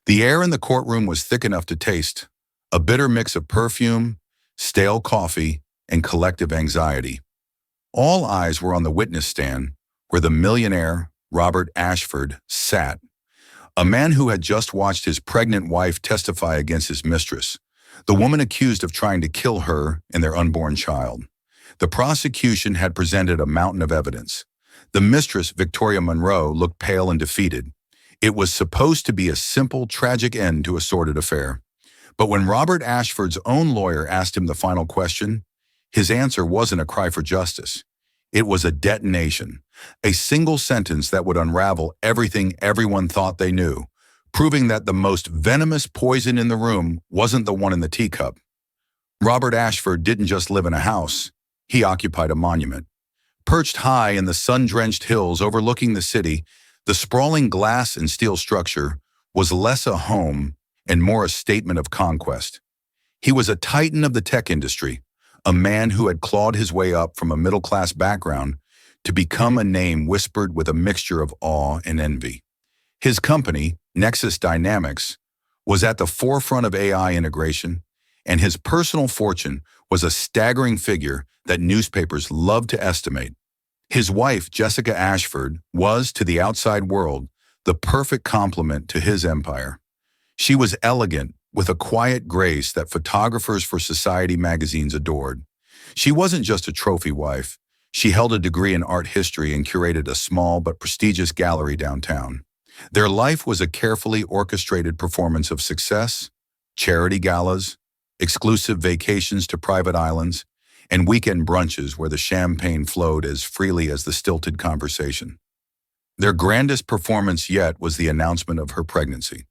The air in the courtroom was thick enough to taste a bitter mix of perfume, stale coffee, and collective anxiety. All eyes were on the witness stand, where the millionaire, Robert Ashford, sat, a man who had just watched his pregnant wife testify against his mistress, the woman accused of trying to kill her and their unborn child. The prosecution had presented a mountain of evidence. The mistress, Victoria Monroe, looked pale and defeated. It was supposed to be a simple, tragic end to a sordid affair. But when Robert Ashford's own lawyer asked him the final question, his answer wasn't a cry for justice. It was a detonation, a single sentence that would unravel everything everyone thought they knew, proving that the most venomous poison in the room wasn't the one in the teacup. Robert Ashford didn't just live in a house, he occupied a monument. Perched high in the sun-drenched hills overlooking the city, the sprawling glass and steel structure was less a home and more a statement of conquest. He was a titan of the tech industry, a man who had clawed his way up from a middle-class background to become a name whispered with a mixture of awe and envy. His company, Nexus Dynamics, was at the forefront of AI integration, and his personal fortune was a staggering figure that newspapers loved to estimate. His wife, Jessica Ashford, was, to the outside world, the perfect complement to his empire. She was elegant, with a quiet grace that photographers for Society magazines adored. She wasn't just a trophy wife. She held a degree in art history and curated a small but prestigious gallery downtown. Their life was a carefully orchestrated performance of success, charity galas, exclusive vacations to private islands, and weekend brunches where the champagne flowed as freely as the stilted conversation. Their grandest performance yet was the announcement of her pregnancy.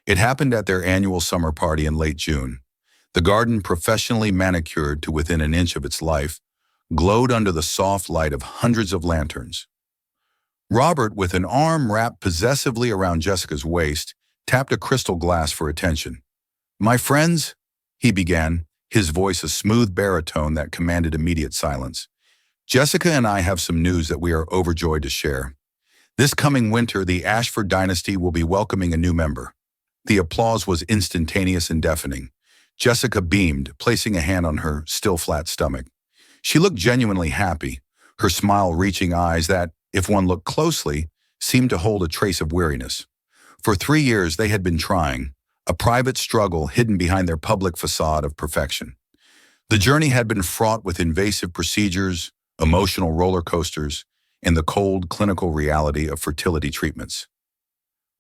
It happened at their annual summer party in late June. The garden, professionally manicured to within an inch of its life, glowed under the soft light of hundreds of lanterns. Robert, with an arm wrapped possessively around Jessica's waist, tapped a crystal glass for attention. "My friends," he began, his voice a smooth baritone that commanded immediate silence. "Jessica and I have some news that we are overjoyed to share. This coming winter, the Ashford dynasty will be welcoming a new member." The applause was instantaneous and deafening. Jessica beamed, placing a hand on her still flat stomach. She looked genuinely happy, her smile reaching eyes that, if one looked closely, seemed to hold a trace of weariness. For 3 years they had been trying, a private struggle hidden behind their public facade of perfection. The journey had been fraught with invasive procedures, emotional roller coasters, and the cold clinical reality of fertility treatments.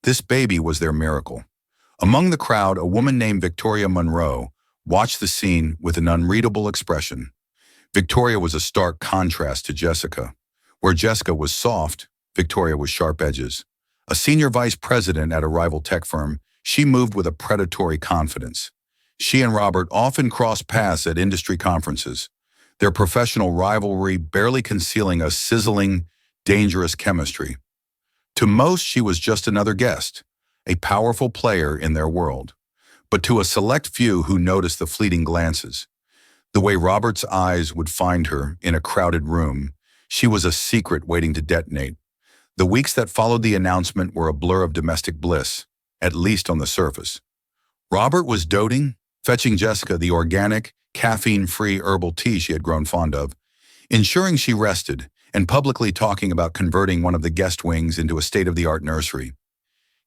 This baby was their miracle. Among the crowd, a woman named Victoria Monroe watched the scene with an unreadable expression. Victoria was a stark contrast to Jessica. Where Jessica was soft, Victoria was sharp edges. A senior vice president at a rival tech firm, she moved with a predatory confidence. She and Robert often crossed paths at industry conferences, their professional rivalry barely concealing a sizzling, dangerous chemistry. To most, she was just another guest, a powerful player in their world. But to a select few who noticed the fleeting glances, the way Robert's eyes would find her in a crowded room, she was a secret waiting to detonate. The weeks that followed the announcement were a blur of domestic bliss, at least on the surface. Robert was doting, fetching Jessica the organic, caffeine-free herbal tea she had grown fond of, ensuring she rested, and publicly talking about converting one of the guest wings into a state-of-the-art nursery.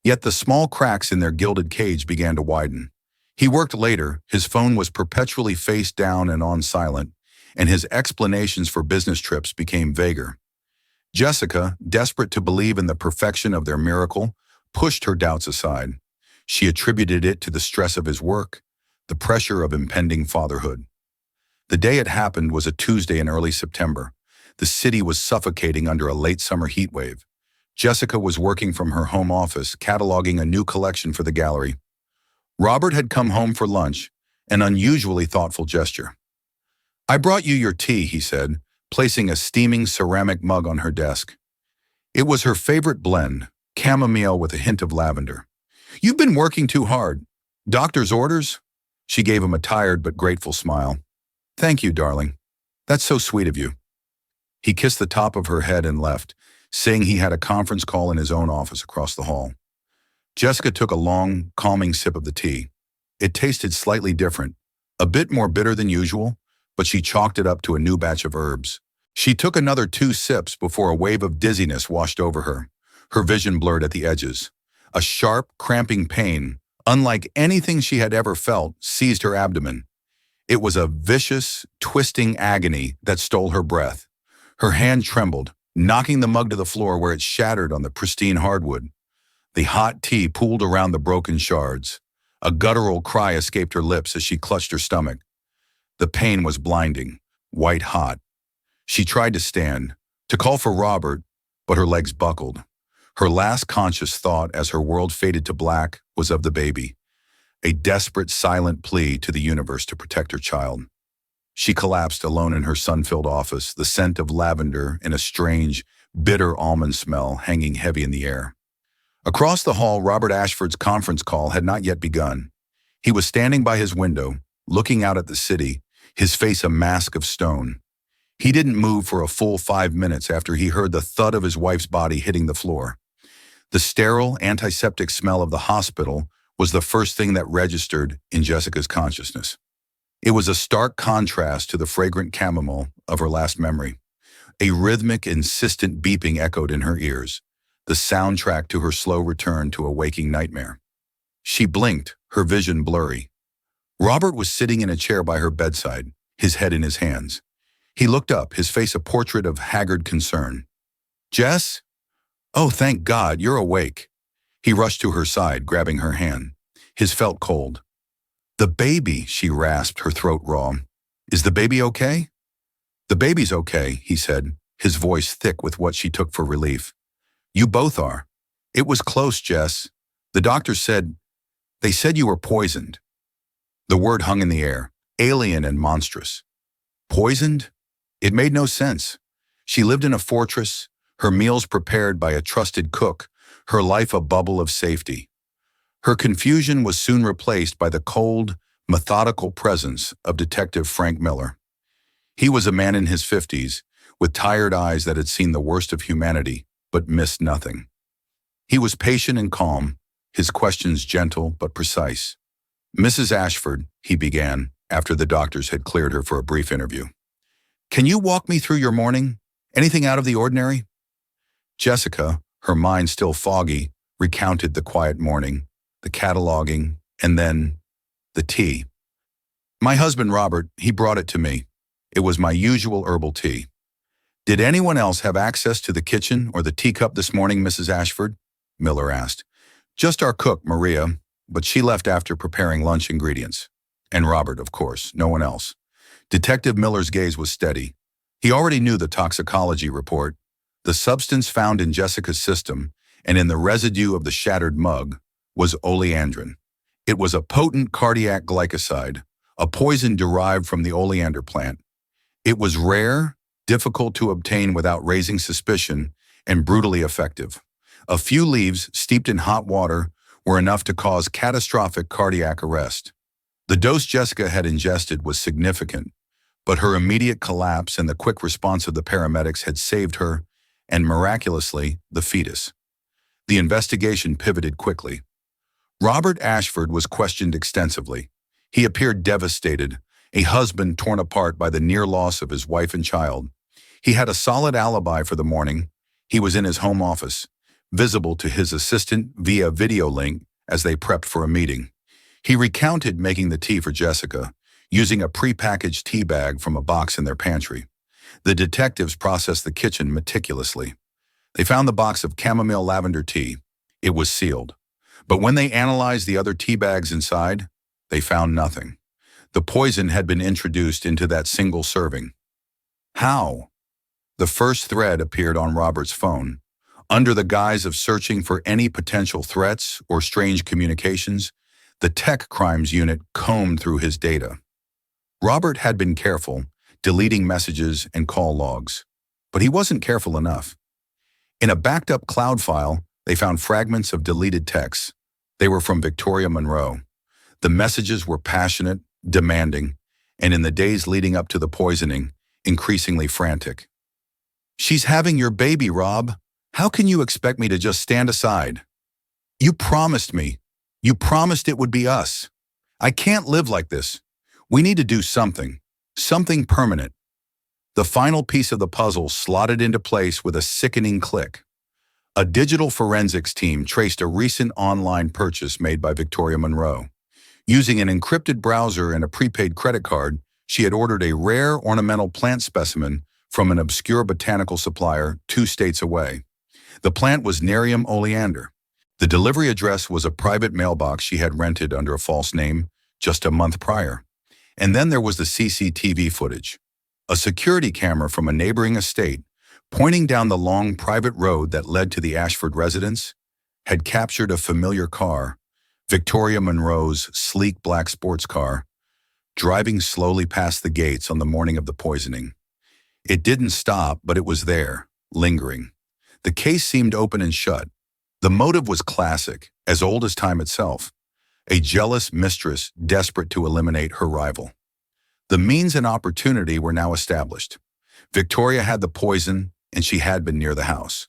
Yet the small cracks in their gilded cage began to widen. He worked later, his phone was perpetually face down and on silent, and his explanations for business trips became vaguer. Jessica, desperate to believe in the perfection of their miracle, pushed her doubts aside. She attributed it to the stress of his work, the pressure of impending fatherhood. The day it happened was a Tuesday in early September. The city was suffocating under a late summer heat wave. Jessica was working from her home office, cataloging a new collection for the gallery. Robert had come home for lunch, an unusually thoughtful gesture. "I brought you your tea," he said, placing a steaming ceramic mug on her desk. It was her favorite blend, chamomile with a hint of lavender. "You've been working too hard. Doctor's orders?" She gave him a tired but grateful smile. "Thank you, darling. That's so sweet of you." He kissed the top of her head and left, saying he had a conference call in his own office across the hall. Jessica took a long, calming sip of the tea. It tasted slightly different, a bit more bitter than usual, but she chalked it up to a new batch of herbs. She took another 2 sips before a wave of dizziness washed over her. Her vision blurred at the edges. A sharp, cramping pain, unlike anything she had ever felt, seized her abdomen. It was a vicious, twisting agony that stole her breath. Her hand trembled, knocking the mug to the floor where it shattered on the pristine hardwood. The hot tea pooled around the broken shards. A guttural cry escaped her lips as she clutched her stomach. The pain was blinding, white hot. She tried to stand, to call for Robert, but her legs buckled. Her last conscious thought as her world faded to black was of the baby, a desperate, silent plea to the universe to protect her child. She collapsed alone in her sun-filled office, the scent of lavender and a strange, bitter almond smell hanging heavy in the air. Across the hall, Robert Ashford's conference call had not yet begun. He was standing by his window, looking out at the city, his face a mask of stone. He didn't move for a full 5 minutes after he heard the thud of his wife's body hitting the floor. The sterile, antiseptic smell of the hospital was the first thing that registered in Jessica's consciousness. It was a stark contrast to the fragrant chamomile of her last memory. A rhythmic, insistent beeping echoed in her ears, the soundtrack to her slow return to a waking nightmare. She blinked, her vision blurry. Robert was sitting in a chair by her bedside, his head in his hands. He looked up, his face a portrait of haggard concern. "Jess? Oh, thank God, you're awake." He rushed to her side, grabbing her hand. His felt cold. "The baby," she rasped, her throat raw. "Is the baby okay?" "The baby's okay," he said, his voice thick with what she took for relief. "You both are. It was close, Jess. The doctor said, they said you were poisoned." The word hung in the air, alien and monstrous. Poisoned? It made no sense. She lived in a fortress, her meals prepared by a trusted cook, her life a bubble of safety. Her confusion was soon replaced by the cold, methodical presence of Detective Frank Miller. He was a man in his 50s, with tired eyes that had seen the worst of humanity, but missed nothing. He was patient and calm, his questions gentle but precise. "Mrs. Ashford," he began, after the doctors had cleared her for a brief interview. "Can you walk me through your morning? Anything out of the ordinary?" Jessica, her mind still foggy, recounted the quiet morning, the cataloging, and then the tea. "My husband, Robert, he brought it to me. It was my usual herbal tea." "Did anyone else have access to the kitchen or the teacup this morning, Mrs. Ashford?" Miller asked. "Just our cook, Maria, but she left after preparing lunch ingredients. And Robert, of course, no one else." Detective Miller's gaze was steady. He already knew the toxicology report. The substance found in Jessica's system, and in the residue of the shattered mug, was oleandrin. It was a potent cardiac glycoside, a poison derived from the oleander plant. It was rare, difficult to obtain without raising suspicion, and brutally effective. A few leaves steeped in hot water were enough to cause catastrophic cardiac arrest. The dose Jessica had ingested was significant, but her immediate collapse and the quick response of the paramedics had saved her, and miraculously, the fetus. The investigation pivoted quickly. Robert Ashford was questioned extensively. He appeared devastated, a husband torn apart by the near loss of his wife and child. He had a solid alibi for the morning. He was in his home office, visible to his assistant via video link as they prepped for a meeting. He recounted making the tea for Jessica, using a prepackaged tea bag from a box in their pantry. The detectives processed the kitchen meticulously. They found the box of chamomile lavender tea. It was sealed. But when they analyzed the other tea bags inside, they found nothing. The poison had been introduced into that single serving. How? The first thread appeared on Robert's phone. Under the guise of searching for any potential threats or strange communications, the tech crimes unit combed through his data. Robert had been careful, deleting messages and call logs. But he wasn't careful enough. In a backed-up cloud file, they found fragments of deleted texts. They were from Victoria Monroe. The messages were passionate, demanding, and in the days leading up to the poisoning, increasingly frantic. "She's having your baby, Rob. How can you expect me to just stand aside?" You promised me. You promised it would be us. I can't live like this. We need to do something. Something permanent. The final piece of the puzzle slotted into place with a sickening click. A digital forensics team traced a recent online purchase made by Victoria Monroe. Using an encrypted browser and a prepaid credit card, she had ordered a rare ornamental plant specimen from an obscure botanical supplier 2 states away. The plant was Nerium oleander. The delivery address was a private mailbox she had rented under a false name just a month prior. And then there was the CCTV footage. A security camera from a neighboring estate, pointing down the long private road that led to the Ashford residence, had captured a familiar car, Victoria Monroe's sleek black sports car, driving slowly past the gates on the morning of the poisoning. It didn't stop, but it was there, lingering. The case seemed open and shut. The motive was classic, as old as time itself. A jealous mistress desperate to eliminate her rival. The means and opportunity were now established. Victoria had the poison, and she had been near the house.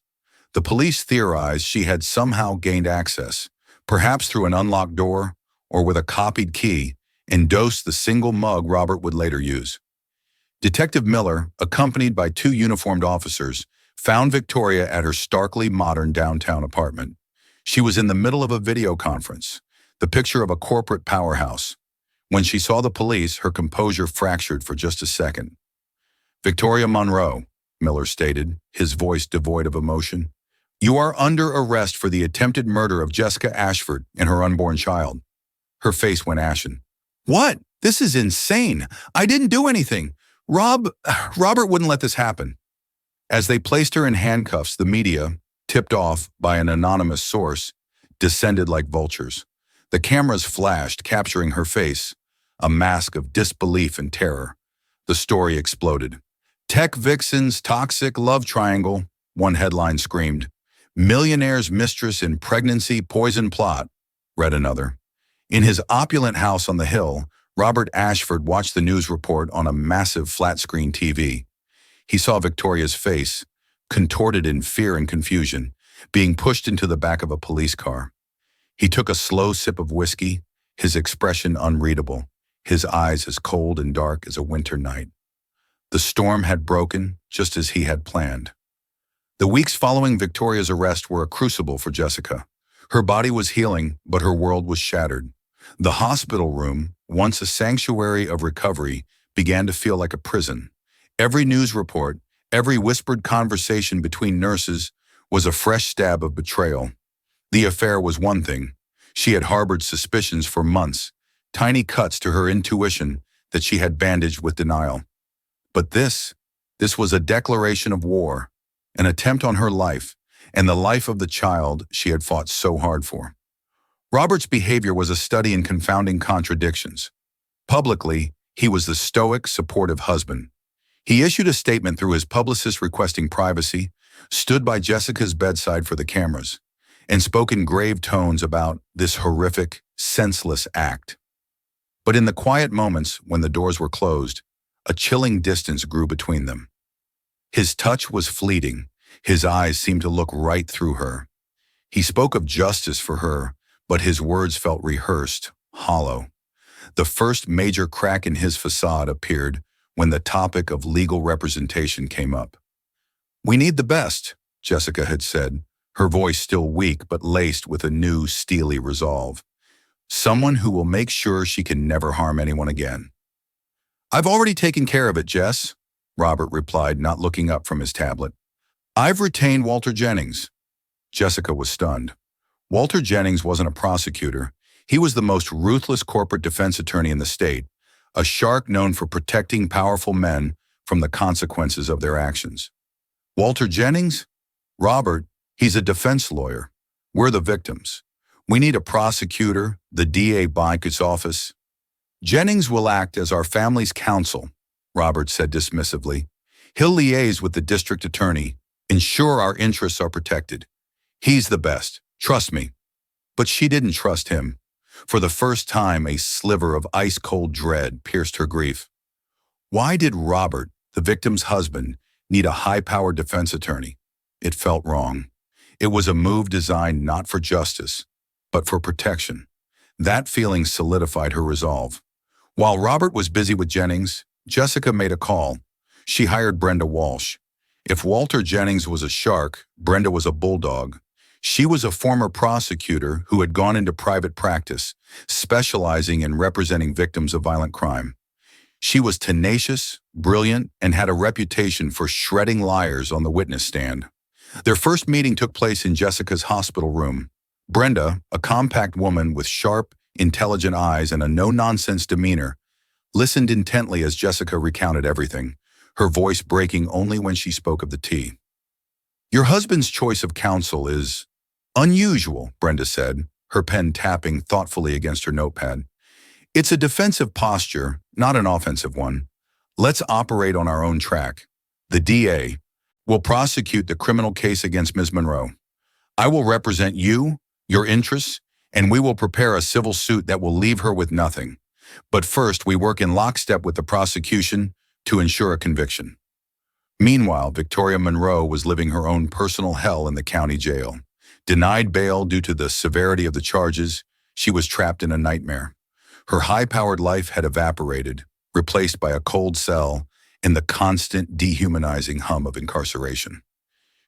The police theorized she had somehow gained access, perhaps through an unlocked door or with a copied key, and dosed the single mug Robert would later use. Detective Miller, accompanied by 2 uniformed officers, found Victoria at her starkly modern downtown apartment. She was in the middle of a video conference, the picture of a corporate powerhouse. When she saw the police, her composure fractured for just a second. "Victoria Monroe," Miller stated, his voice devoid of emotion, "you are under arrest for the attempted murder of Jessica Ashford and her unborn child." Her face went ashen. "What? This is insane. I didn't do anything. Robert wouldn't let this happen." As they placed her in handcuffs, the media, tipped off by an anonymous source, descended like vultures. The cameras flashed, capturing her face, a mask of disbelief and terror. The story exploded. "Tech Vixen's toxic love triangle," one headline screamed. "Millionaire's mistress in pregnancy poison plot," read another. In his opulent house on the hill, Robert Ashford watched the news report on a massive flat-screen TV. He saw Victoria's face, contorted in fear and confusion, being pushed into the back of a police car. He took a slow sip of whiskey, his expression unreadable, his eyes as cold and dark as a winter night. The storm had broken just as he had planned. The weeks following Victoria's arrest were a crucible for Jessica. Her body was healing, but her world was shattered. The hospital room, once a sanctuary of recovery, began to feel like a prison. Every news report, every whispered conversation between nurses was a fresh stab of betrayal. The affair was one thing. She had harbored suspicions for months, tiny cuts to her intuition that she had bandaged with denial. But this was a declaration of war, an attempt on her life, and the life of the child she had fought so hard for. Robert's behavior was a study in confounding contradictions. Publicly, he was the stoic, supportive husband. He issued a statement through his publicist requesting privacy, stood by Jessica's bedside for the cameras, and spoke in grave tones about this horrific, senseless act. But in the quiet moments when the doors were closed, a chilling distance grew between them. His touch was fleeting. His eyes seemed to look right through her. He spoke of justice for her, but his words felt rehearsed, hollow. The first major crack in his facade appeared when the topic of legal representation came up. "We need the best," Jessica had said, her voice still weak but laced with a new, steely resolve. "Someone who will make sure she can never harm anyone again." "I've already taken care of it, Jess," Robert replied, not looking up from his tablet. "I've retained Walter Jennings." Jessica was stunned. Walter Jennings wasn't a prosecutor. He was the most ruthless corporate defense attorney in the state, a shark known for protecting powerful men from the consequences of their actions. "Walter Jennings? Robert, he's a defense lawyer. We're the victims. We need a prosecutor, the DA Bynkum's office." "Jennings will act as our family's counsel," Robert said dismissively. "He'll liaise with the district attorney, ensure our interests are protected. He's the best, trust me." But she didn't trust him. For the first time, a sliver of ice-cold dread pierced her grief. Why did Robert, the victim's husband, need a high-powered defense attorney? It felt wrong. It was a move designed not for justice, but for protection. That feeling solidified her resolve. While Robert was busy with Jennings, Jessica made a call. She hired Brenda Walsh. If Walter Jennings was a shark, Brenda was a bulldog. She was a former prosecutor who had gone into private practice, specializing in representing victims of violent crime. She was tenacious, brilliant, and had a reputation for shredding liars on the witness stand. Their first meeting took place in Jessica's hospital room. Brenda, a compact woman with sharp, intelligent eyes and a no-nonsense demeanor, listened intently as Jessica recounted everything, her voice breaking only when she spoke of the tea. "Your husband's choice of counsel is unusual," Brenda said, her pen tapping thoughtfully against her notepad. "It's a defensive posture, not an offensive one. Let's operate on our own track. The DA will prosecute the criminal case against Ms. Monroe. I will represent you, your interests, and we will prepare a civil suit that will leave her with nothing. But first, we work in lockstep with the prosecution to ensure a conviction." Meanwhile, Victoria Monroe was living her own personal hell in the county jail. Denied bail due to the severity of the charges, she was trapped in a nightmare. Her high-powered life had evaporated, replaced by a cold cell and the constant, dehumanizing hum of incarceration.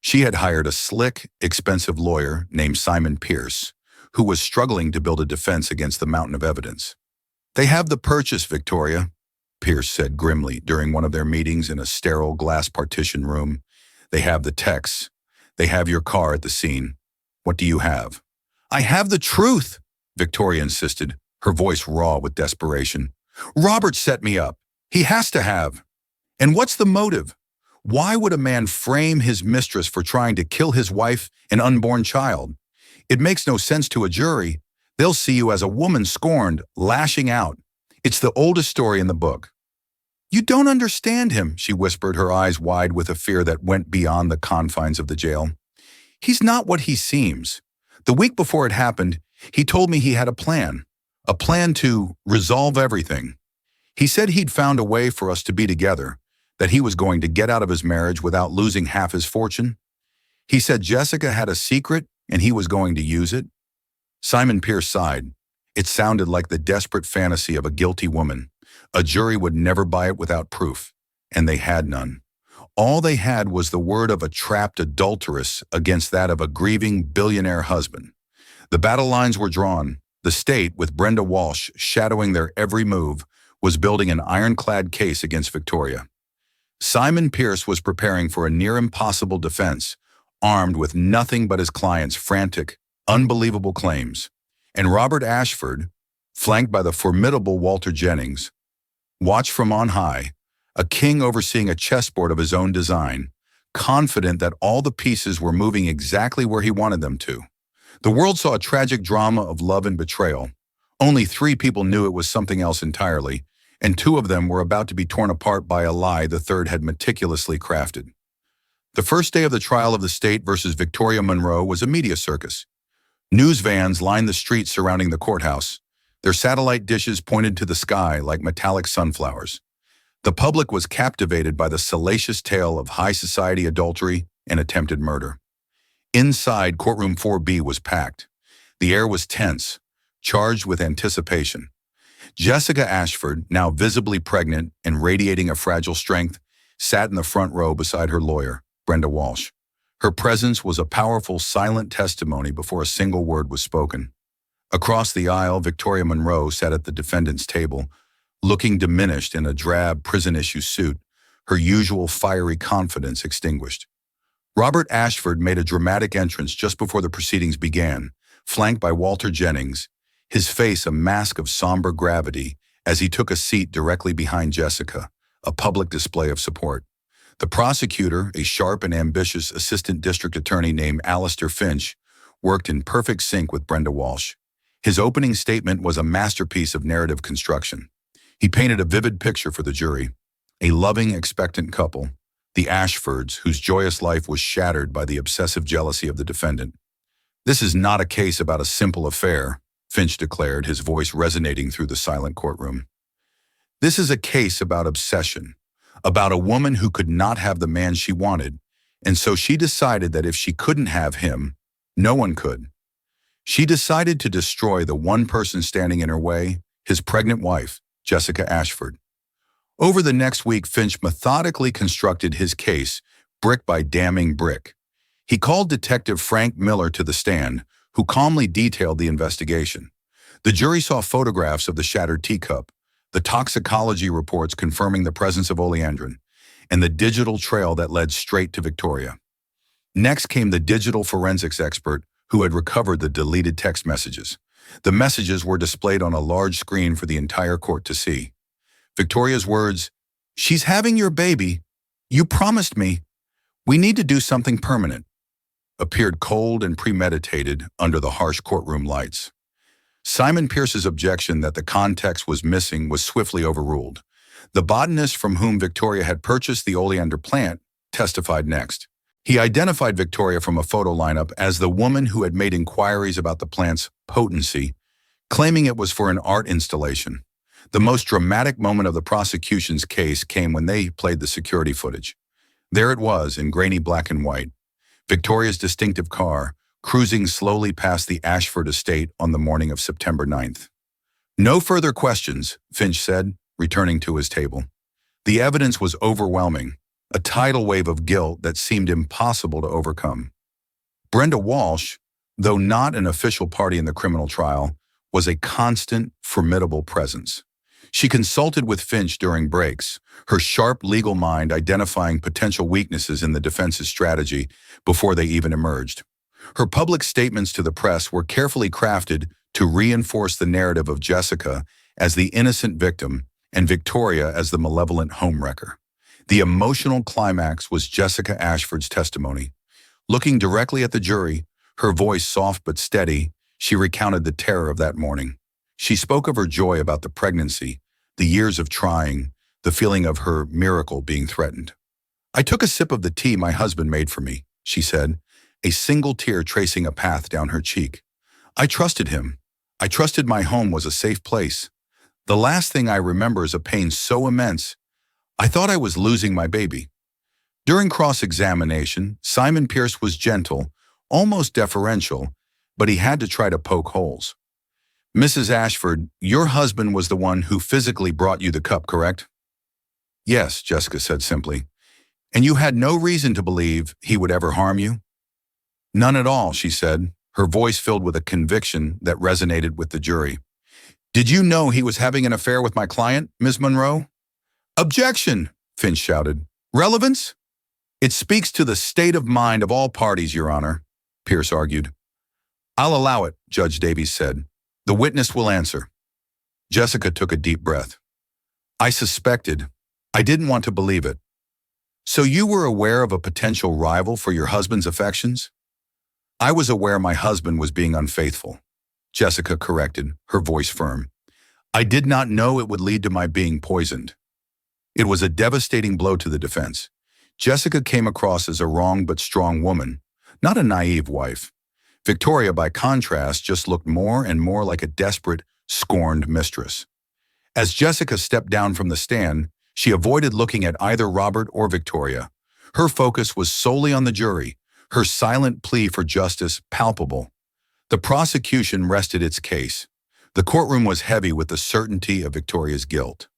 She had hired a slick, expensive lawyer named Simon Pierce, who was struggling to build a defense against the mountain of evidence. "They have the purchase, Victoria," Pierce said grimly during one of their meetings in a sterile glass partition room. "They have the texts. They have your car at the scene. What do you have?" "I have the truth," Victoria insisted, her voice raw with desperation. "Robert set me up. He has to have. And what's the motive? Why would a man frame his mistress for trying to kill his wife and unborn child? It makes no sense to a jury. They'll see you as a woman scorned, lashing out. It's the oldest story in the book." "You don't understand him," she whispered, her eyes wide with a fear that went beyond the confines of the jail. "He's not what he seems. The week before it happened, he told me he had a plan to resolve everything. He said he'd found a way for us to be together, that he was going to get out of his marriage without losing half his fortune. He said Jessica had a secret and he was going to use it." Simon Pierce sighed. It sounded like the desperate fantasy of a guilty woman. A jury would never buy it without proof, and they had none. All they had was the word of a trapped adulteress against that of a grieving billionaire husband. The battle lines were drawn. The state, with Brenda Walsh shadowing their every move, was building an ironclad case against Victoria. Simon Pierce was preparing for a near-impossible defense, armed with nothing but his client's frantic, unbelievable claims. And Robert Ashford, flanked by the formidable Walter Jennings, watched from on high, a king overseeing a chessboard of his own design, confident that all the pieces were moving exactly where he wanted them to. The world saw a tragic drama of love and betrayal. Only 3 people knew it was something else entirely, and 2 of them were about to be torn apart by a lie the third had meticulously crafted. The first day of the trial of the state versus Victoria Monroe was a media circus. News vans lined the streets surrounding the courthouse. Their satellite dishes pointed to the sky like metallic sunflowers. The public was captivated by the salacious tale of high society adultery and attempted murder. Inside, courtroom 4B was packed. The air was tense, charged with anticipation. Jessica Ashford, now visibly pregnant and radiating a fragile strength, sat in the front row beside her lawyer, Brenda Walsh. Her presence was a powerful, silent testimony before a single word was spoken. Across the aisle, Victoria Monroe sat at the defendant's table, looking diminished in a drab prison-issue suit, her usual fiery confidence extinguished. Robert Ashford made a dramatic entrance just before the proceedings began, flanked by Walter Jennings, his face a mask of somber gravity as he took a seat directly behind Jessica, a public display of support. The prosecutor, a sharp and ambitious assistant district attorney named Alistair Finch, worked in perfect sync with Brenda Walsh. His opening statement was a masterpiece of narrative construction. He painted a vivid picture for the jury. A loving, expectant couple, the Ashfords, whose joyous life was shattered by the obsessive jealousy of the defendant. "This is not a case about a simple affair," Finch declared, his voice resonating through the silent courtroom. "This is a case about obsession, about a woman who could not have the man she wanted, and so she decided that if she couldn't have him, no one could. She decided to destroy the one person standing in her way, his pregnant wife, Jessica Ashford. Over the next week, Finch methodically constructed his case, brick by damning brick. He called Detective Frank Miller to the stand, who calmly detailed the investigation. The jury saw photographs of the shattered teacup, the toxicology reports confirming the presence of oleandrin, and the digital trail that led straight to Victoria. Next came the digital forensics expert who had recovered the deleted text messages. The messages were displayed on a large screen for the entire court to see. Victoria's words, "She's having your baby. You promised me. We need to do something permanent," appeared cold and premeditated under the harsh courtroom lights. Simon Pierce's objection that the context was missing was swiftly overruled. The botanist from whom Victoria had purchased the oleander plant testified next. He identified Victoria from a photo lineup as the woman who had made inquiries about the plant's potency, claiming it was for an art installation. The most dramatic moment of the prosecution's case came when they played the security footage. There it was in grainy black and white. Victoria's distinctive car, cruising slowly past the Ashford estate on the morning of September 9th. "No further questions," Finch said, returning to his table. The evidence was overwhelming, a tidal wave of guilt that seemed impossible to overcome. Brenda Walsh, though not an official party in the criminal trial, was a constant, formidable presence. She consulted with Finch during breaks, her sharp legal mind identifying potential weaknesses in the defense's strategy before they even emerged. Her public statements to the press were carefully crafted to reinforce the narrative of Jessica as the innocent victim and Victoria as the malevolent homewrecker. The emotional climax was Jessica Ashford's testimony. Looking directly at the jury, her voice soft but steady, she recounted the terror of that morning. She spoke of her joy about the pregnancy, the years of trying, the feeling of her miracle being threatened. "I took a sip of the tea my husband made for me," she said, a single tear tracing a path down her cheek. "I trusted him. I trusted my home was a safe place. The last thing I remember is a pain so immense, I thought I was losing my baby." During cross-examination, Simon Pierce was gentle, almost deferential, but he had to try to poke holes. "Mrs. Ashford, your husband was the one who physically brought you the cup, correct?" "Yes," Jessica said simply. "And you had no reason to believe he would ever harm you?" "None at all," she said, her voice filled with a conviction that resonated with the jury. "Did you know he was having an affair with my client, Ms. Monroe?" "Objection!" Finch shouted. "Relevance?" "It speaks to the state of mind of all parties, Your Honor," Pierce argued. "I'll allow it," Judge Davies said. "The witness will answer." Jessica took a deep breath. "I suspected. I didn't want to believe it." "So you were aware of a potential rival for your husband's affections?" "I was aware my husband was being unfaithful," Jessica corrected, her voice firm. "I did not know it would lead to my being poisoned." It was a devastating blow to the defense. Jessica came across as a wrong but strong woman, not a naive wife. Victoria, by contrast, just looked more and more like a desperate, scorned mistress. As Jessica stepped down from the stand, she avoided looking at either Robert or Victoria. Her focus was solely on the jury, her silent plea for justice palpable. The prosecution rested its case. The courtroom was heavy with the certainty of Victoria's guilt.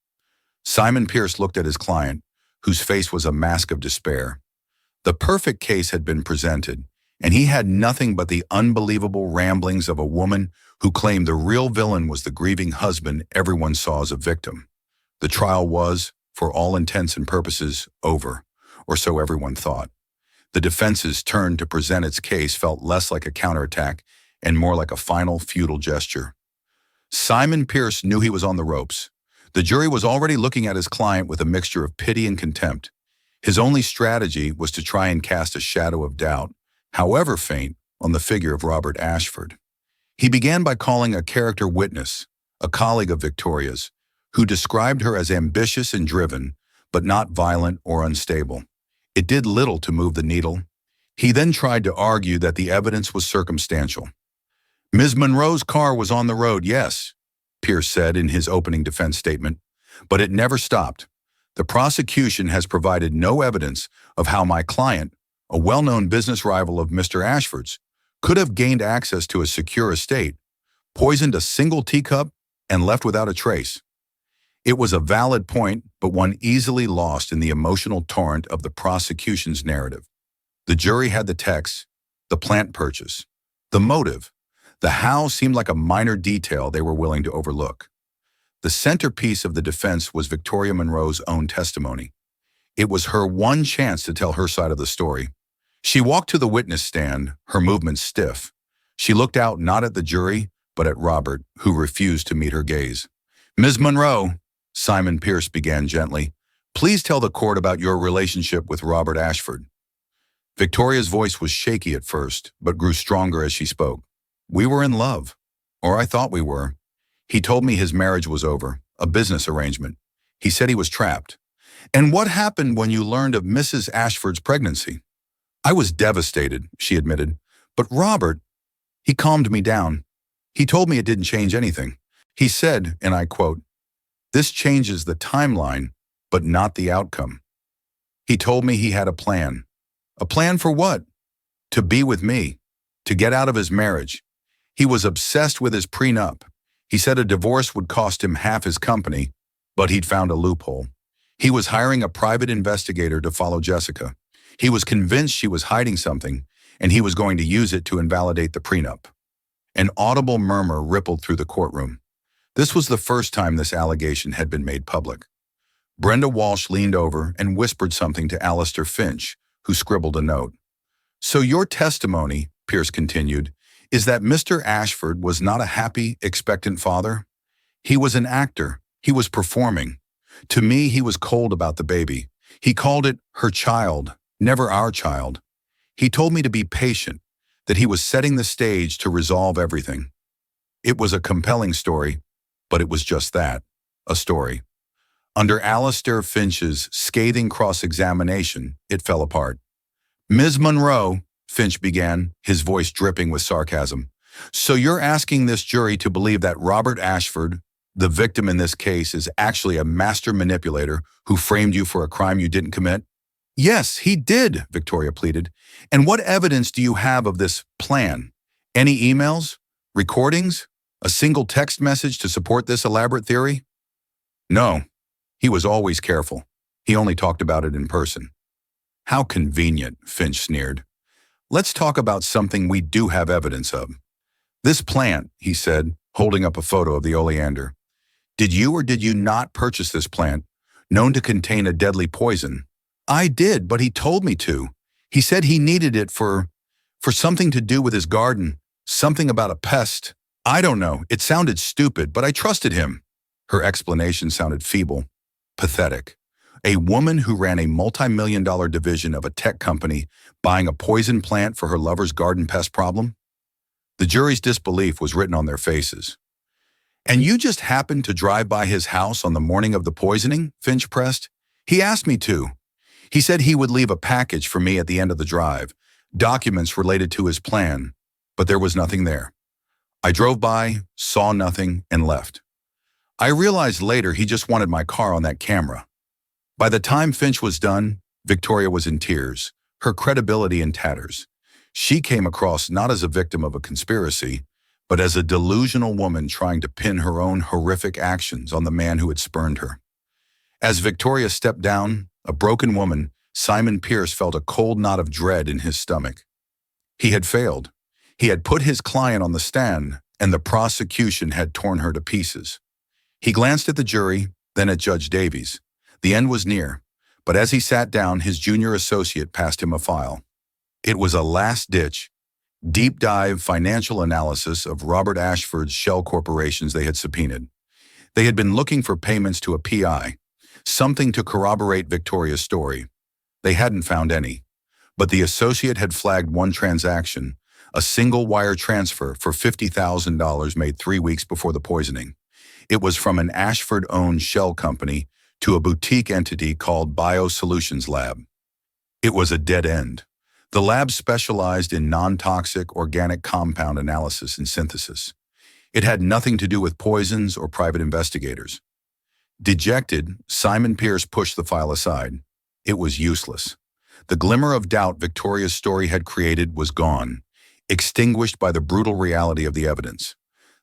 Simon Pierce looked at his client, whose face was a mask of despair. The perfect case had been presented, and he had nothing but the unbelievable ramblings of a woman who claimed the real villain was the grieving husband everyone saw as a victim. The trial was, for all intents and purposes, over, or so everyone thought. The defense's turn to present its case felt less like a counterattack and more like a final futile gesture. Simon Pierce knew he was on the ropes. The jury was already looking at his client with a mixture of pity and contempt. His only strategy was to try and cast a shadow of doubt, however faint, on the figure of Robert Ashford. He began by calling a character witness, a colleague of Victoria's, who described her as ambitious and driven, but not violent or unstable. It did little to move the needle. He then tried to argue that the evidence was circumstantial. "Ms. Monroe's car was on the road, yes," Pierce said in his opening defense statement, "but it never stopped. The prosecution has provided no evidence of how my client, a well-known business rival of Mr. Ashford's, could have gained access to a secure estate, poisoned a single teacup, and left without a trace. It was a valid point, but one easily lost in the emotional torrent of the prosecution's narrative. The jury had the text, the plant purchase, the motive. The how seemed like a minor detail they were willing to overlook. The centerpiece of the defense was Victoria Monroe's own testimony. It was her one chance to tell her side of the story. She walked to the witness stand, her movements stiff. She looked out not at the jury, but at Robert, who refused to meet her gaze. "Ms. Monroe," Simon Pierce began gently, "please tell the court about your relationship with Robert Ashford." Victoria's voice was shaky at first, but grew stronger as she spoke. "We were in love, or I thought we were. He told me his marriage was over, a business arrangement. He said he was trapped. And what happened when you learned of Mrs. Ashford's pregnancy?" "I was devastated," she admitted. "But Robert, he calmed me down. He told me it didn't change anything. He said, and I quote, 'This changes the timeline, but not the outcome.' He told me he had a plan. A plan for what? To be with me, to get out of his marriage. He was obsessed with his prenup. He said a divorce would cost him half his company, but he'd found a loophole. He was hiring a private investigator to follow Jessica. He was convinced she was hiding something, and he was going to use it to invalidate the prenup." An audible murmur rippled through the courtroom. This was the first time this allegation had been made public. Brenda Walsh leaned over and whispered something to Alistair Finch, who scribbled a note. "So your testimony," Pierce continued, "is that Mr. Ashford was not a happy, expectant father? He was an actor. He was performing. To me, he was cold about the baby. He called it her child, never our child. He told me to be patient, that he was setting the stage to resolve everything." It was a compelling story, but it was just that, a story. Under Alistair Finch's scathing cross-examination, it fell apart. "Ms. Monroe," Finch began, his voice dripping with sarcasm, "so you're asking this jury to believe that Robert Ashford, the victim in this case, is actually a master manipulator who framed you for a crime you didn't commit?" "Yes, he did," Victoria pleaded. "And what evidence do you have of this plan? Any emails? Recordings? A single text message to support this elaborate theory?" "No. He was always careful. He only talked about it in person." "How convenient," Finch sneered. "Let's talk about something we do have evidence of. This plant," he said, holding up a photo of the oleander. "Did you or did you not purchase this plant, known to contain a deadly poison?" "I did, but he told me to. He said he needed it for something to do with his garden, something about a pest. I don't know, it sounded stupid, but I trusted him." Her explanation sounded feeble, pathetic. A woman who ran a multi-million-dollar division of a tech company buying a poison plant for her lover's garden pest problem? The jury's disbelief was written on their faces. "And you just happened to drive by his house on the morning of the poisoning?" Finch pressed. "He asked me to. He said he would leave a package for me at the end of the drive, documents related to his plan, but there was nothing there. I drove by, saw nothing, and left. I realized later he just wanted my car on that camera." By the time Finch was done, Victoria was in tears, her credibility in tatters. She came across not as a victim of a conspiracy, but as a delusional woman trying to pin her own horrific actions on the man who had spurned her. As Victoria stepped down, a broken woman, Simon Pierce felt a cold knot of dread in his stomach. He had failed. He had put his client on the stand, and the prosecution had torn her to pieces. He glanced at the jury, then at Judge Davies. The end was near, but as he sat down, his junior associate passed him a file. It was a last-ditch, deep-dive financial analysis of Robert Ashford's shell corporations they had subpoenaed. They had been looking for payments to a PI, something to corroborate Victoria's story. They hadn't found any, but the associate had flagged one transaction, a single wire transfer for $50,000 made 3 weeks before the poisoning. It was from an Ashford-owned shell company to a boutique entity called Biosolutions Lab. It was a dead end. The lab specialized in non-toxic organic compound analysis and synthesis. It had nothing to do with poisons or private investigators. Dejected, Simon Pierce pushed the file aside. It was useless. The glimmer of doubt Victoria's story had created was gone. extinguished by the brutal reality of the evidence.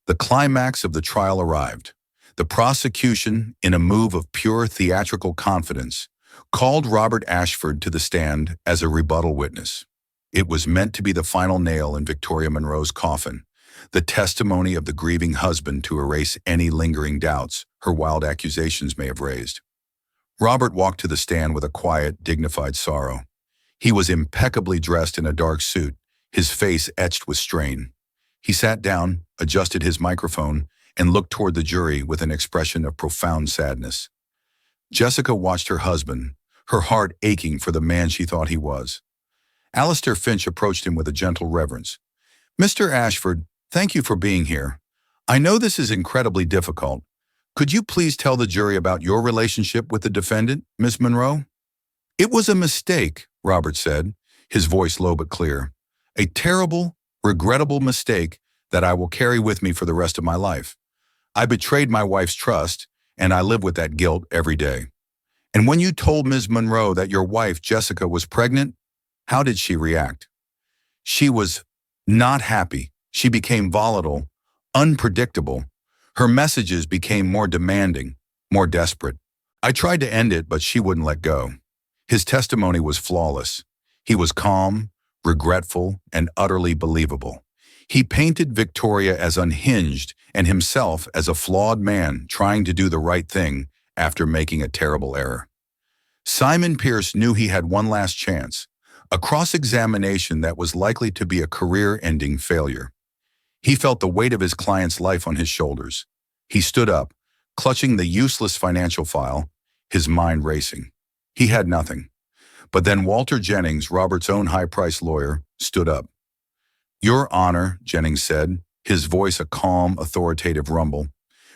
The climax of the trial arrived. The prosecution, in a move of pure theatrical confidence, called Robert Ashford to the stand as a rebuttal witness. It was meant to be the final nail in Victoria Monroe's coffin, the testimony of the grieving husband to erase any lingering doubts her wild accusations may have raised. Robert walked to the stand with a quiet, dignified sorrow. He was impeccably dressed in a dark suit, his face etched with strain. He sat down, adjusted his microphone, and looked toward the jury with an expression of profound sadness. Jessica watched her husband, her heart aching for the man she thought he was. Alistair Finch approached him with a gentle reverence. "Mr. Ashford, thank you for being here. I know this is incredibly difficult. Could you please tell the jury about your relationship with the defendant, Miss Monroe?" "It was a mistake," Robert said, his voice low but clear. "A terrible, regrettable mistake that I will carry with me for the rest of my life. I betrayed my wife's trust, and I live with that guilt every day." "And when you told Ms. Monroe that your wife, Jessica, was pregnant, how did she react?" "She was not happy. She became volatile, unpredictable. Her messages became more demanding, more desperate. I tried to end it, but she wouldn't let go." His testimony was flawless. He was calm, regretful, and utterly believable. He painted Victoria as unhinged and himself as a flawed man trying to do the right thing after making a terrible error. Simon Pierce knew he had one last chance, a cross-examination that was likely to be a career-ending failure. He felt the weight of his client's life on his shoulders. He stood up, clutching the useless financial file, his mind racing. He had nothing. But then Walter Jennings, Robert's own high-priced lawyer, stood up. "Your Honor," Jennings said, his voice a calm, authoritative rumble,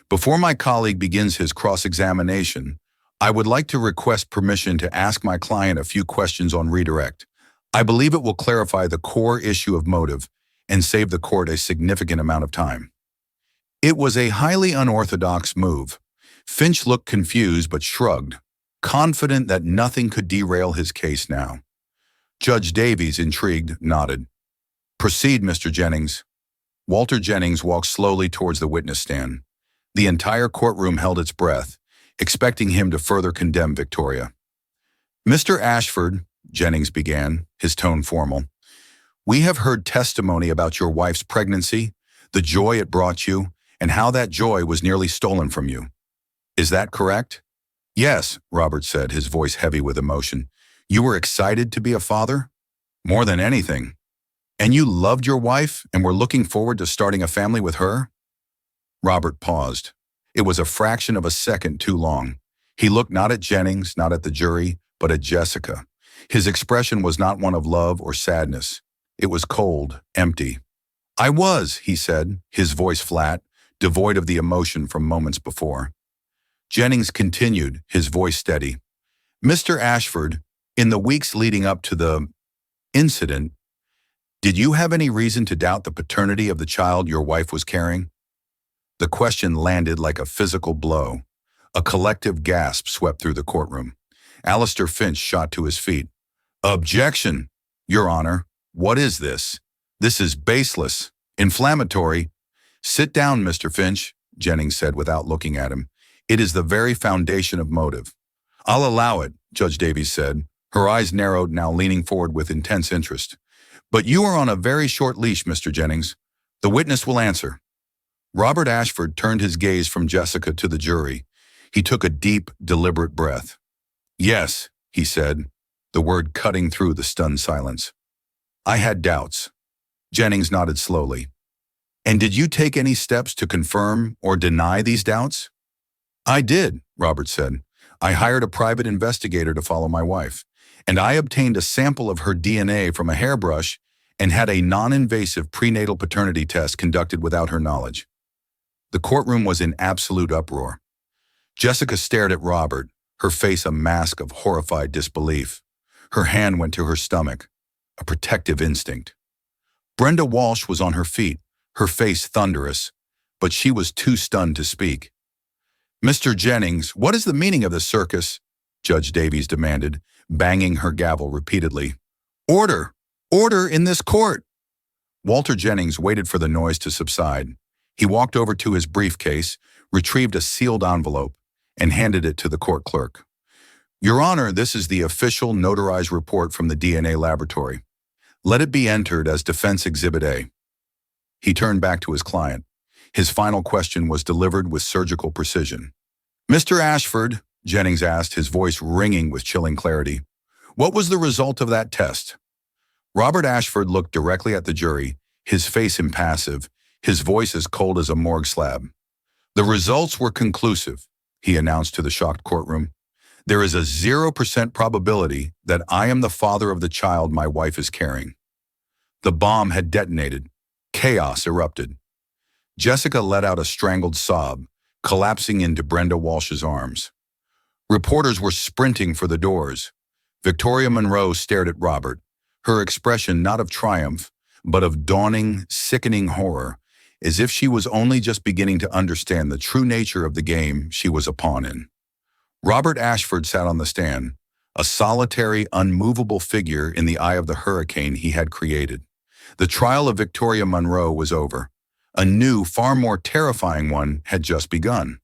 "before my colleague begins his cross-examination, I would like to request permission to ask my client a few questions on redirect. I believe it will clarify the core issue of motive and save the court a significant amount of time." It was a highly unorthodox move. Finch looked confused but shrugged, confident that nothing could derail his case now. Judge Davies, intrigued, nodded. "Proceed, Mr. Jennings." Walter Jennings walked slowly towards the witness stand. The entire courtroom held its breath, expecting him to further condemn Victoria. "Mr. Ashford," Jennings began, his tone formal, "we have heard testimony about your wife's pregnancy, the joy it brought you, and how that joy was nearly stolen from you. Is that correct?" "Yes," Robert said, his voice heavy with emotion. "You were excited to be a father?" "More than anything." "And you loved your wife and were looking forward to starting a family with her?" Robert paused. It was a fraction of a second too long. He looked not at Jennings, not at the jury, but at Jessica. His expression was not one of love or sadness. It was cold, empty. "I was," he said, his voice flat, devoid of the emotion from moments before. Jennings continued, his voice steady. "Mr. Ashford, in the weeks leading up to the incident, did you have any reason to doubt the paternity of the child your wife was carrying?" The question landed like a physical blow. A collective gasp swept through the courtroom. Alistair Finch shot to his feet. "Objection, Your Honor. What is this? This is baseless, inflammatory." "Sit down, Mr. Finch," Jennings said without looking at him. "It is the very foundation of motive." "I'll allow it," Judge Davies said, her eyes narrowed, now leaning forward with intense interest. "But you are on a very short leash, Mr. Jennings. The witness will answer." Robert Ashford turned his gaze from Jessica to the jury. He took a deep, deliberate breath. "Yes," he said, the word cutting through the stunned silence. "I had doubts." Jennings nodded slowly. "And did you take any steps to confirm or deny these doubts?" "I did," Robert said. "I hired a private investigator to follow my wife, and I obtained a sample of her DNA from a hairbrush and had a non-invasive prenatal paternity test conducted without her knowledge." The courtroom was in absolute uproar. Jessica stared at Robert, her face a mask of horrified disbelief. Her hand went to her stomach, a protective instinct. Brenda Walsh was on her feet, her face thunderous, but she was too stunned to speak. "Mr. Jennings, what is the meaning of this circus?" Judge Davies demanded, banging her gavel repeatedly. "Order! Order in this court!" Walter Jennings waited for the noise to subside. He walked over to his briefcase, retrieved a sealed envelope, and handed it to the court clerk. Your Honor, this is the official notarized report from the DNA laboratory. Let it be entered as Defense Exhibit A. He turned back to his client. His final question was delivered with surgical precision. Mr. Ashford, Jennings asked, his voice ringing with chilling clarity, what was the result of that test? Robert Ashford looked directly at the jury, his face impassive, his voice as cold as a morgue slab. The results were conclusive, he announced to the shocked courtroom. There is a 0% probability that I am the father of the child my wife is carrying. The bomb had detonated. Chaos erupted. Jessica let out a strangled sob, collapsing into Brenda Walsh's arms. Reporters were sprinting for the doors. Victoria Monroe stared at Robert, her expression not of triumph, but of dawning, sickening horror, as if she was only just beginning to understand the true nature of the game she was a pawn in. Robert Ashford sat on the stand, a solitary, unmovable figure in the eye of the hurricane he had created. The trial of Victoria Monroe was over. A new, far more terrifying one had just begun.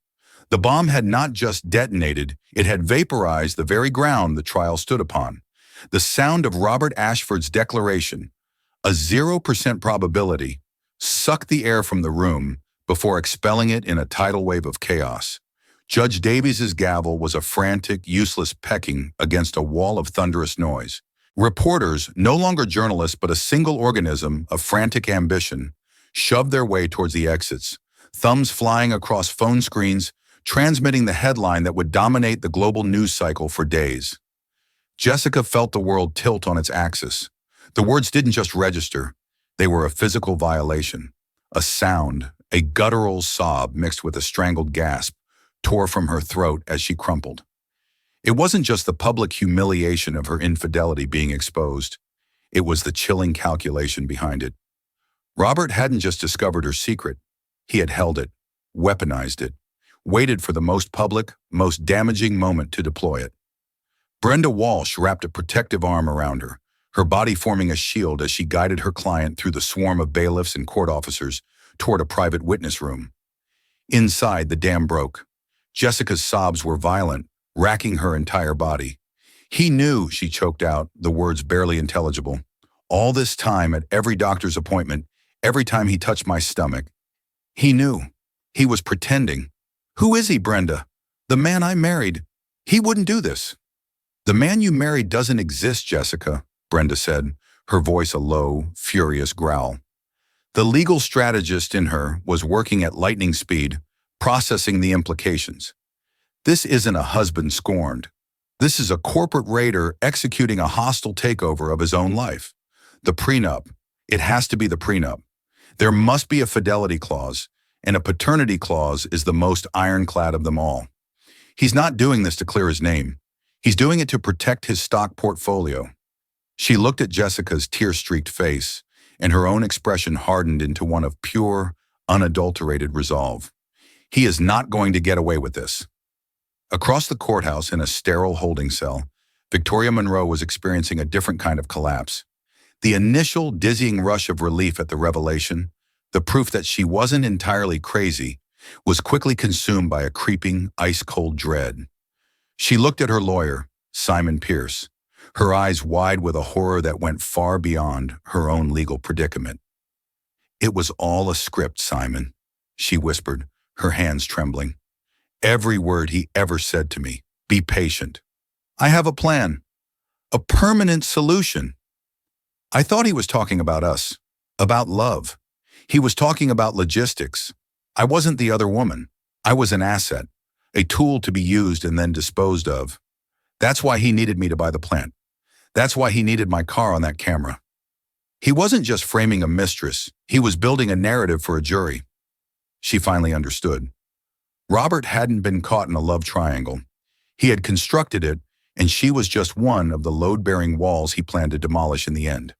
The bomb had not just detonated, it had vaporized the very ground the trial stood upon. The sound of Robert Ashford's declaration, a 0% probability, sucked the air from the room before expelling it in a tidal wave of chaos. Judge Davies's gavel was a frantic, useless pecking against a wall of thunderous noise. Reporters, no longer journalists but a single organism of frantic ambition, shoved their way towards the exits, thumbs flying across phone screens, transmitting the headline that would dominate the global news cycle for days. Jessica felt the world tilt on its axis. The words didn't just register, they were a physical violation. A sound, a guttural sob mixed with a strangled gasp, tore from her throat as she crumpled. It wasn't just the public humiliation of her infidelity being exposed. It was the chilling calculation behind it. Robert hadn't just discovered her secret. He had held it, weaponized it, waited for the most public, most damaging moment to deploy it. Brenda Walsh wrapped a protective arm around her body forming a shield as she guided her client through the swarm of bailiffs and court officers toward a private witness room. Inside, the dam broke. Jessica's sobs were violent, racking her entire body. He knew, she choked out, the words barely intelligible. All this time, at every doctor's appointment, every time he touched my stomach. He knew. He was pretending. Who is he, Brenda? The man I married. He wouldn't do this. The man you married doesn't exist, Jessica, Brenda said, her voice a low, furious growl. The legal strategist in her was working at lightning speed, processing the implications. This isn't a husband scorned. This is a corporate raider executing a hostile takeover of his own life. The prenup. It has to be the prenup. There must be a fidelity clause, and a paternity clause is the most ironclad of them all. He's not doing this to clear his name. He's doing it to protect his stock portfolio. She looked at Jessica's tear-streaked face, and her own expression hardened into one of pure, unadulterated resolve. He is not going to get away with this. Across the courthouse in a sterile holding cell, Victoria Monroe was experiencing a different kind of collapse. The initial dizzying rush of relief at the revelation, the proof that she wasn't entirely crazy, was quickly consumed by a creeping, ice-cold dread. She looked at her lawyer, Simon Pierce, her eyes wide with a horror that went far beyond her own legal predicament. It was all a script, Simon, she whispered, her hands trembling. Every word he ever said to me. Be patient. I have a plan. A permanent solution. I thought he was talking about us, about love. He was talking about logistics. I wasn't the other woman. I was an asset, a tool to be used and then disposed of. That's why he needed me to buy the plant. That's why he needed my car on that camera. He wasn't just framing a mistress. He was building a narrative for a jury. She finally understood. Robert hadn't been caught in a love triangle. He had constructed it, and she was just one of the load-bearing walls he planned to demolish in the end.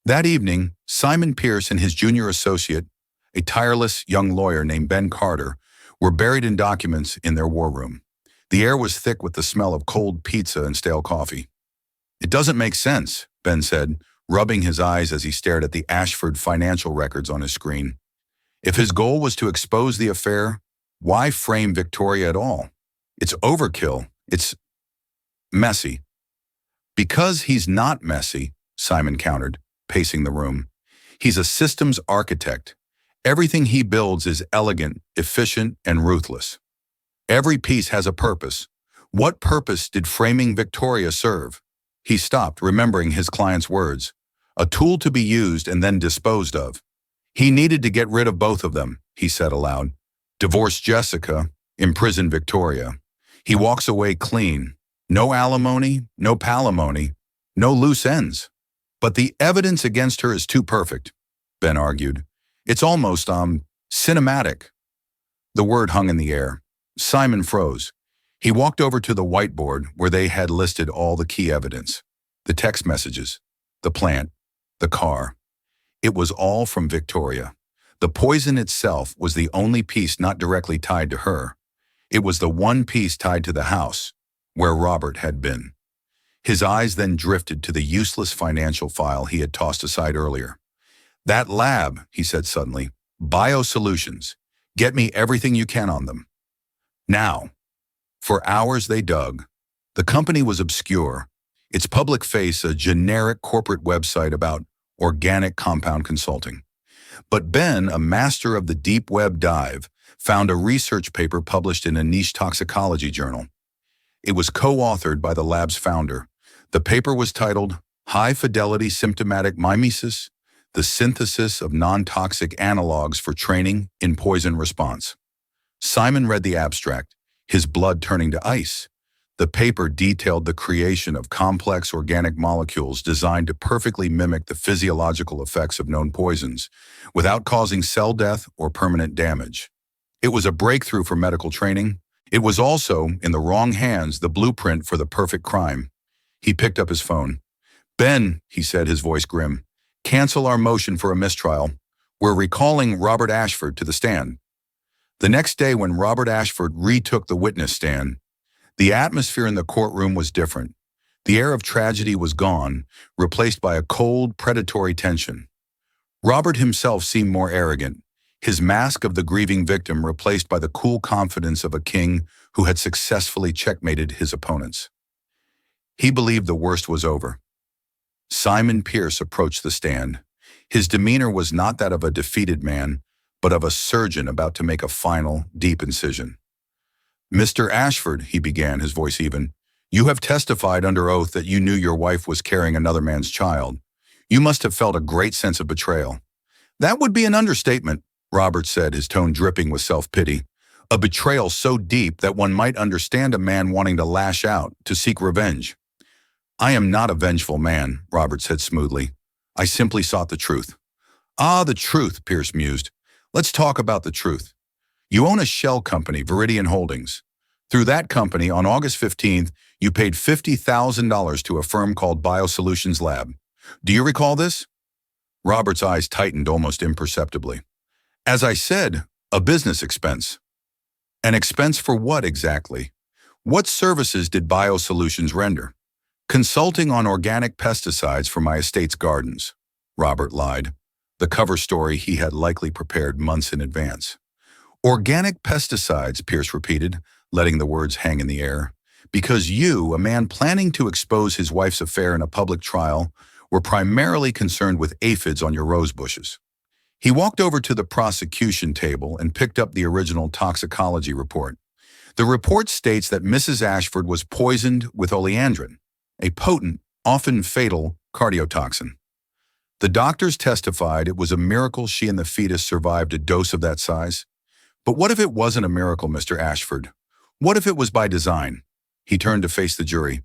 That evening, Simon Pierce and his junior associate, a tireless young lawyer named Ben Carter, were buried in documents in their war room. The air was thick with the smell of cold pizza and stale coffee. It doesn't make sense, Ben said, rubbing his eyes as he stared at the Ashford financial records on his screen. If his goal was to expose the affair, why frame Victoria at all? It's overkill. It's messy. Because he's not messy, Simon countered, pacing the room. He's a systems architect. Everything he builds is elegant, efficient, and ruthless. Every piece has a purpose. What purpose did framing Victoria serve? He stopped, remembering his client's words. A tool to be used and then disposed of. He needed to get rid of both of them, he said aloud. Divorce Jessica, imprison Victoria. He walks away clean. No alimony, no palimony, no loose ends. But the evidence against her is too perfect, Ben argued. It's almost, cinematic. The word hung in the air. Simon froze. He walked over to the whiteboard where they had listed all the key evidence. The text messages, the plant, the car. It was all from Victoria. The poison itself was the only piece not directly tied to her. It was the one piece tied to the house, where Robert had been. His eyes then drifted to the useless financial file he had tossed aside earlier. That lab, he said suddenly, Biosolutions. Get me everything you can on them. Now. For hours they dug. The company was obscure, its public face a generic corporate website about organic compound consulting. But Ben, a master of the deep web dive, found a research paper published in a niche toxicology journal. It was co-authored by the lab's founder. The paper was titled High-Fidelity Symptomatic Mimesis, the Synthesis of Non-Toxic Analogs for Training in Poison Response. Simon read the abstract, his blood turning to ice. The paper detailed the creation of complex organic molecules designed to perfectly mimic the physiological effects of known poisons, without causing cell death or permanent damage. It was a breakthrough for medical training. It was also, in the wrong hands, the blueprint for the perfect crime. He picked up his phone. Ben, he said, his voice grim, cancel our motion for a mistrial. We're recalling Robert Ashford to the stand. The next day, when Robert Ashford retook the witness stand, the atmosphere in the courtroom was different. The air of tragedy was gone, replaced by a cold, predatory tension. Robert himself seemed more arrogant, his mask of the grieving victim replaced by the cool confidence of a king who had successfully checkmated his opponents. He believed the worst was over. Simon Pierce approached the stand. His demeanor was not that of a defeated man, but of a surgeon about to make a final, deep incision. Mr. Ashford, he began, his voice even, you have testified under oath that you knew your wife was carrying another man's child. You must have felt a great sense of betrayal. That would be an understatement, Robert said, his tone dripping with self-pity. A betrayal so deep that one might understand a man wanting to lash out, to seek revenge. I am not a vengeful man, Robert said smoothly. I simply sought the truth. Ah, the truth, Pierce mused. Let's talk about the truth. You own a shell company, Viridian Holdings. Through that company, on August 15th, you paid $50,000 to a firm called Biosolutions Lab. Do you recall this? Robert's eyes tightened almost imperceptibly. As I said, a business expense. An expense for what exactly? What services did Biosolutions render? Consulting on organic pesticides for my estate's gardens, Robert lied. The cover story he had likely prepared months in advance. Organic pesticides, Pierce repeated, letting the words hang in the air. Because you, a man planning to expose his wife's affair in a public trial, were primarily concerned with aphids on your rose bushes. He walked over to the prosecution table and picked up the original toxicology report. The report states that Mrs. Ashford was poisoned with oleandrin, a potent, often fatal cardiotoxin. The doctors testified it was a miracle she and the fetus survived a dose of that size. But what if it wasn't a miracle, Mr. Ashford? What if it was by design? He turned to face the jury.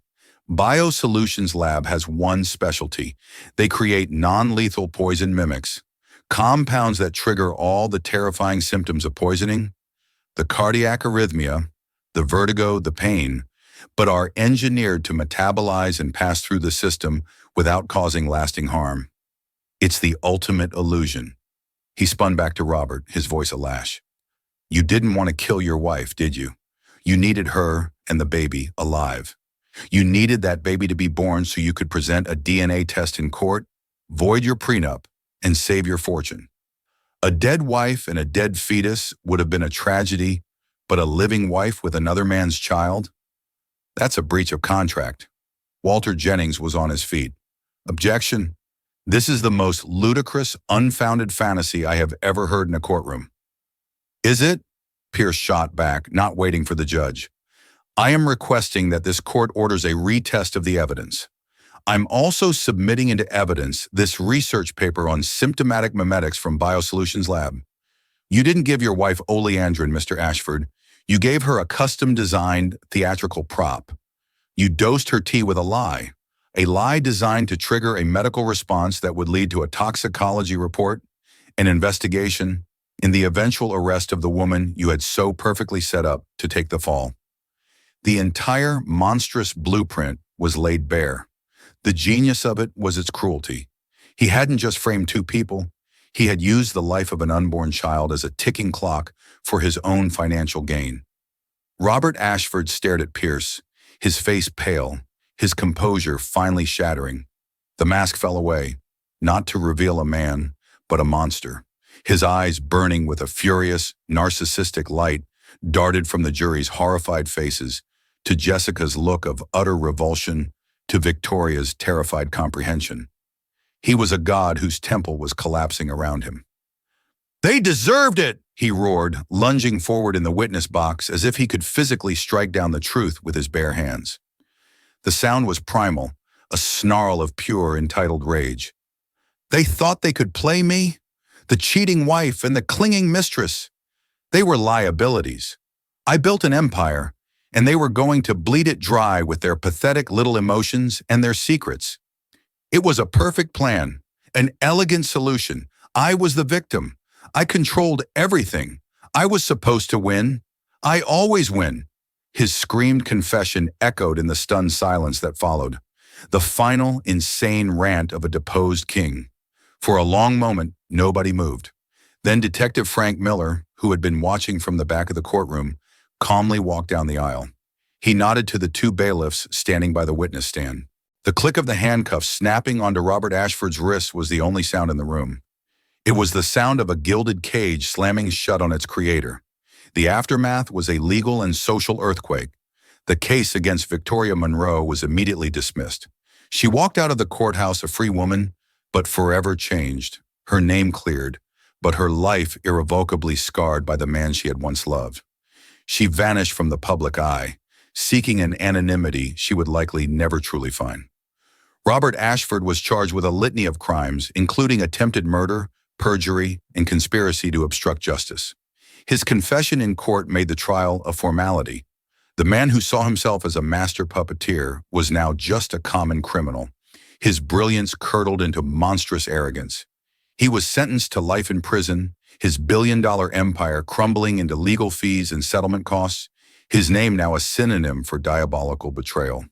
Biosolutions Lab has one specialty. They create non-lethal poison mimics, compounds that trigger all the terrifying symptoms of poisoning, the cardiac arrhythmia, the vertigo, the pain, but are engineered to metabolize and pass through the system without causing lasting harm. It's the ultimate illusion. He spun back to Robert, his voice a lash. You didn't want to kill your wife, did you? You needed her and the baby alive. You needed that baby to be born so you could present a DNA test in court. void your prenup, and save your fortune. A dead wife and a dead fetus would have been a tragedy, but a living wife with another man's child? That's a breach of contract. Walter Jennings was on his feet. Objection. This is the most ludicrous, unfounded fantasy I have ever heard in a courtroom. Is it? Pierce shot back, not waiting for the judge. I am requesting that this court orders a retest of the evidence. I'm also submitting into evidence this research paper on symptomatic mimetics from Biosolutions Lab. You didn't give your wife oleandrin, Mr. Ashford. You gave her a custom-designed theatrical prop. You dosed her tea with a lie designed to trigger a medical response that would lead to a toxicology report, an investigation, and the eventual arrest of the woman you had so perfectly set up to take the fall. The entire monstrous blueprint was laid bare. The genius of it was its cruelty. He hadn't just framed two people. He had used the life of an unborn child as a ticking clock for his own financial gain. Robert Ashford stared at Pierce, his face pale, his composure finally shattering. The mask fell away, not to reveal a man, but a monster. His eyes, burning with a furious, narcissistic light, darted from the jury's horrified faces to Jessica's look of utter revulsion, to Victoria's terrified comprehension. He was a god whose temple was collapsing around him. "They deserved it!" he roared, lunging forward in the witness box as if he could physically strike down the truth with his bare hands. The sound was primal, a snarl of pure, entitled rage. "They thought they could play me? The cheating wife and the clinging mistress. They were liabilities. I built an empire, and they were going to bleed it dry with their pathetic little emotions and their secrets. It was a perfect plan, an elegant solution. I was the victim. I controlled everything. I was supposed to win. I always win." His screamed confession echoed in the stunned silence that followed, the final, insane rant of a deposed king. For a long moment, nobody moved. Then Detective Frank Miller, who had been watching from the back of the courtroom, calmly walked down the aisle. He nodded to the two bailiffs standing by the witness stand. The click of the handcuffs snapping onto Robert Ashford's wrists was the only sound in the room. It was the sound of a gilded cage slamming shut on its creator. The aftermath was a legal and social earthquake. The case against Victoria Monroe was immediately dismissed. She walked out of the courthouse a free woman, but forever changed. Her name cleared, but her life irrevocably scarred by the man she had once loved. She vanished from the public eye, seeking an anonymity she would likely never truly find. Robert Ashford was charged with a litany of crimes, including attempted murder, perjury, and conspiracy to obstruct justice. His confession in court made the trial a formality. The man who saw himself as a master puppeteer was now just a common criminal. His brilliance curdled into monstrous arrogance. He was sentenced to life in prison, his billion-dollar empire crumbling into legal fees and settlement costs, his name now a synonym for diabolical betrayal.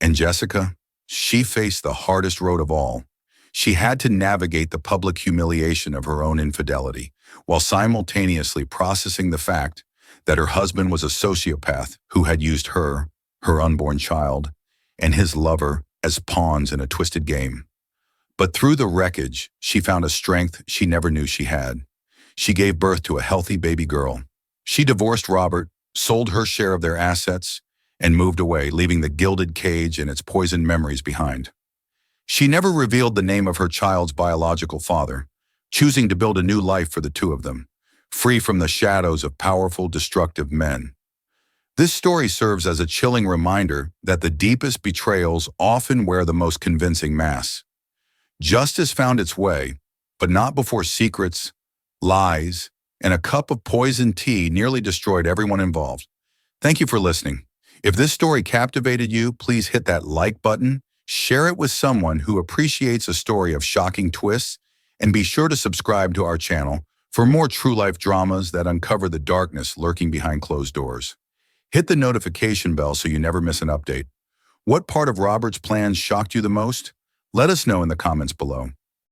And Jessica? She faced the hardest road of all. She had to navigate the public humiliation of her own infidelity, while simultaneously processing the fact that her husband was a sociopath who had used her, her unborn child, and his lover as pawns in a twisted game. But through the wreckage, she found a strength she never knew she had. She gave birth to a healthy baby girl. She divorced Robert, sold her share of their assets, and moved away, leaving the gilded cage and its poisoned memories behind. She never revealed the name of her child's biological father, choosing to build a new life for the two of them, free from the shadows of powerful, destructive men. This story serves as a chilling reminder that the deepest betrayals often wear the most convincing masks. Justice found its way, but not before secrets, lies, and a cup of poisoned tea nearly destroyed everyone involved. Thank you for listening. If this story captivated you, please hit that like button, share it with someone who appreciates a story of shocking twists, and be sure to subscribe to our channel for more true-life dramas that uncover the darkness lurking behind closed doors. Hit the notification bell so you never miss an update. What part of Robert's plans shocked you the most? Let us know in the comments below.